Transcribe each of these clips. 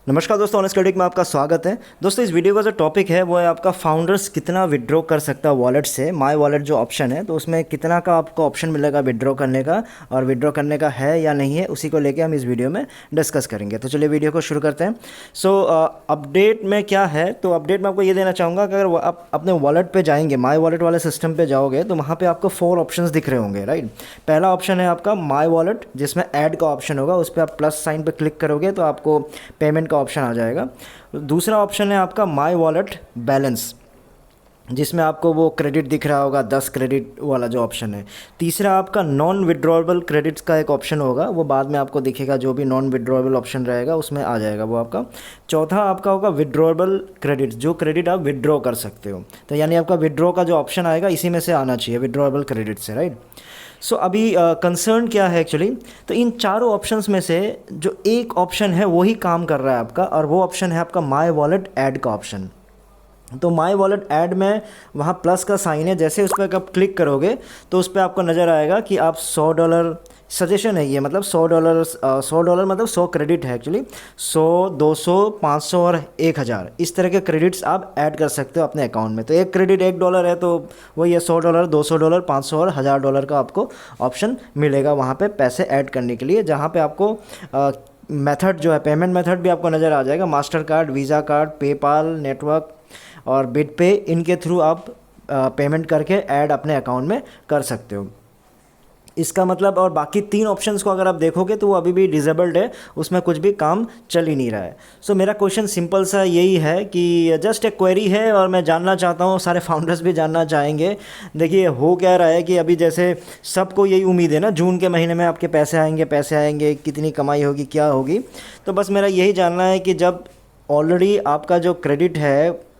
नमस्कार दोस्तों, honest credit में आपका स्वागत है। दोस्तों, इस वीडियो का जो टॉपिक है वो है आपका फाउंडर्स कितना विड्रॉ कर सकता है वॉलेट से। माय वॉलेट जो ऑप्शन है तो उसमें कितना का आपको ऑप्शन मिलेगा विड्रॉ करने का, और विड्रॉ करने का है या नहीं है उसी को लेके हम इस वीडियो में डिस्कस करेंगे। तो चलिए वीडियो को शुरू करते हैं। अपडेट में क्या है, तो अपडेट में आपको ये देना चाहूँगा कि अगर आप अपने वॉलेट पर जाएंगे, माई वॉलेट वाले सिस्टम पर जाओगे तो वहाँ पर आपको 4 ऑप्शन दिख रहे होंगे, राइट। पहला ऑप्शन है आपका माई वॉलेट, जिसमें ऐड का ऑप्शन होगा, उस पर आप प्लस साइन पर क्लिक करोगे तो आपको पेमेंट का ऑप्शन आ जाएगा। दूसरा ऑप्शन है आपका माई वॉलेट बैलेंस, जिसमें आपको वो क्रेडिट दिख रहा होगा, 10 क्रेडिट वाला जो ऑप्शन है। तीसरा आपका नॉन विड्रॉएबल क्रेडिट्स का एक ऑप्शन होगा, वो बाद में आपको दिखेगा, जो भी नॉन विड्रॉएबल ऑप्शन रहेगा उसमें आ जाएगा वो आपका। चौथा आपका होगा विड्रॉएबल क्रेडिट, जो क्रेडिट आप विड्रॉ कर सकते हो। तो यानी आपका विड्रॉ का जो ऑप्शन आएगा इसी में से आना चाहिए, विड्रॉएबल क्रेडिट से, राइट। सो अभी कंसर्न क्या है एक्चुअली, तो इन चारों ऑप्शंस में से जो एक ऑप्शन है वही काम कर रहा है आपका, और वो ऑप्शन है आपका माई वॉलेट ऐड का ऑप्शन। तो माई वॉलेट ऐड में वहाँ प्लस का साइन है, जैसे उस पर आप क्लिक करोगे तो उस पर आपको नज़र आएगा कि आप $100, सजेशन है ये, मतलब $100 मतलब 100 क्रेडिट है एक्चुअली, 100, 200, 500 और 1000 इस तरह के क्रेडिट्स आप ऐड कर सकते हो अपने अकाउंट में। तो एक क्रेडिट $1 है, तो वही है $100, $200, 500 और $1000 का आपको ऑप्शन मिलेगा वहाँ पे पैसे ऐड करने के लिए, जहाँ पे आपको मेथड जो है, पेमेंट मेथड भी आपको नज़र आ जाएगा, master card, visa card, PayPal, network और बिटपे, इनके थ्रू आप पेमेंट करके ऐड अपने अकाउंट में कर सकते हो। इसका मतलब, और बाकी 3 ऑप्शंस को अगर आप देखोगे तो वो अभी भी डिसेबल्ड है, उसमें कुछ भी काम चल ही नहीं रहा है। सो मेरा क्वेश्चन सिंपल सा यही है कि जस्ट एक क्वेरी है, और मैं जानना चाहता हूँ, सारे फाउंडर्स भी जानना चाहेंगे। देखिए हो क्या रहा है कि अभी जैसे सबको यही उम्मीद है ना, जून के महीने में आपके पैसे आएंगे, कितनी कमाई होगी, क्या होगी। तो बस मेरा यही जानना है कि जब ऑलरेडी आपका जो क्रेडिट है,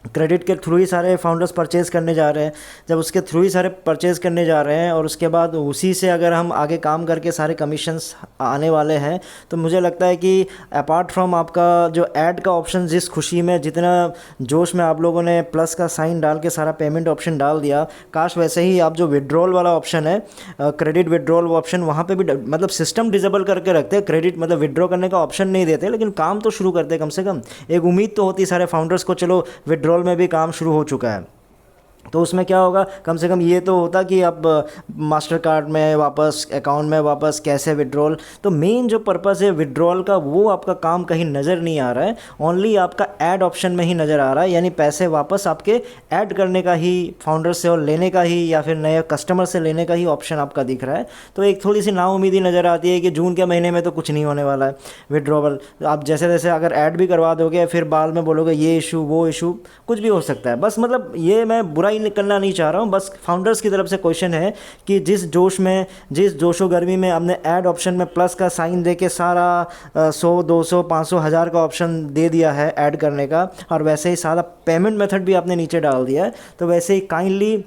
क्रेडिट के थ्रू ही सारे फाउंडर्स परचेज़ करने जा रहे हैं, जब उसके थ्रू ही सारे परचेज़ करने जा रहे हैं और उसके बाद उसी से अगर हम आगे काम करके सारे कमीशंस आने वाले हैं, तो मुझे लगता है कि अपार्ट फ्रॉम आपका जो ऐड का ऑप्शन, जिस खुशी में, जितना जोश में आप लोगों ने प्लस का साइन डाल के सारा पेमेंट ऑप्शन डाल दिया, काश वैसे ही आप जो विड्रॉल वाला ऑप्शन है, क्रेडिट विड्रॉल ऑप्शन, वहाँ पर भी मतलब सिस्टम डिसेबल करके रखते हैं, क्रेडिट मतलब विड्रॉ करने का ऑप्शन नहीं देते, लेकिन काम तो शुरू करते कम से कम। एक उम्मीद तो होती सारे फाउंडर्स को, चलो विड्रॉ में भी काम शुरू हो चुका है, तो उसमें क्या होगा, कम से कम ये तो होता कि अब मास्टर कार्ड में वापस, अकाउंट में वापस, कैसे विड्रॉल। तो मेन जो पर्पस है विड्रॉल का, वो आपका काम कहीं नज़र नहीं आ रहा है, ओनली आपका ऐड ऑप्शन में ही नज़र आ रहा है, यानी पैसे वापस आपके ऐड करने का ही, फाउंडर से और लेने का ही, या फिर नए कस्टमर से लेने का ही ऑप्शन आपका दिख रहा है। तो एक थोड़ी सी नाउम्मीदी नज़र आती है कि जून के महीने में तो कुछ नहीं होने वाला है विड्रॉवल। आप जैसे जैसे अगर ऐड भी करवा दोगे, फिर बाद में बोलोगे ये इशू वो इशू, कुछ भी हो सकता है। बस मतलब ये मैं बुरा करना नहीं चाह रहा हूँ, बस फाउंडर्स की तरफ से क्वेश्चन है कि जिस जोशो गर्मी में हमने ऐड ऑप्शन में प्लस का साइन देके सारा 100, 200, 500, 1000 का ऑप्शन दे दिया है ऐड करने का, और वैसे ही सारा पेमेंट मेथड भी आपने नीचे डाल दिया है, तो वैसे ही काइंडली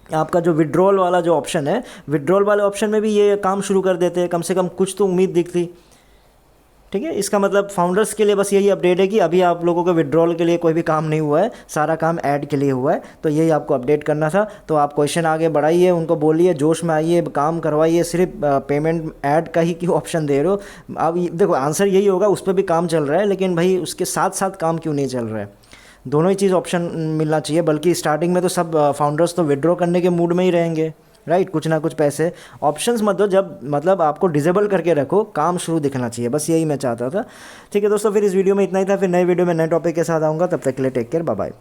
आपका जो विड्रॉल वाला जो ऑप्शन है, विड्रॉल वाले ऑप्शन में भी ये काम शुरू कर देते हैं, कम से कम कुछ तो उम्मीद दिखती। ठीक है, इसका मतलब फाउंडर्स के लिए बस यही अपडेट है कि अभी आप लोगों को विड्रॉल के लिए कोई भी काम नहीं हुआ है, सारा काम ऐड के लिए हुआ है। तो यही आपको अपडेट करना था। तो आप क्वेश्चन आगे बढ़ाइए, उनको बोलिए जोश में आइए, काम करवाइए, सिर्फ पेमेंट ऐड का ही क्यों ऑप्शन दे रहे हो। अब देखो आंसर यही होगा, उस पर भी काम चल रहा है, लेकिन भाई उसके साथ साथ काम क्यों नहीं चल रहा है। दोनों ही चीज़ ऑप्शन मिलना चाहिए, बल्कि स्टार्टिंग में तो सब फाउंडर्स तो विड्रॉ करने के मूड में ही रहेंगे, राइट। कुछ ना कुछ पैसे ऑप्शंस मत दो, जब मतलब आपको डिसेबल करके रखो, काम शुरू दिखना चाहिए, बस यही मैं चाहता था। ठीक है दोस्तों, फिर इस वीडियो में इतना ही था, फिर नए वीडियो में नए टॉपिक के साथ आऊँगा, तब तक के लिए टेक केयर, बाय बाय।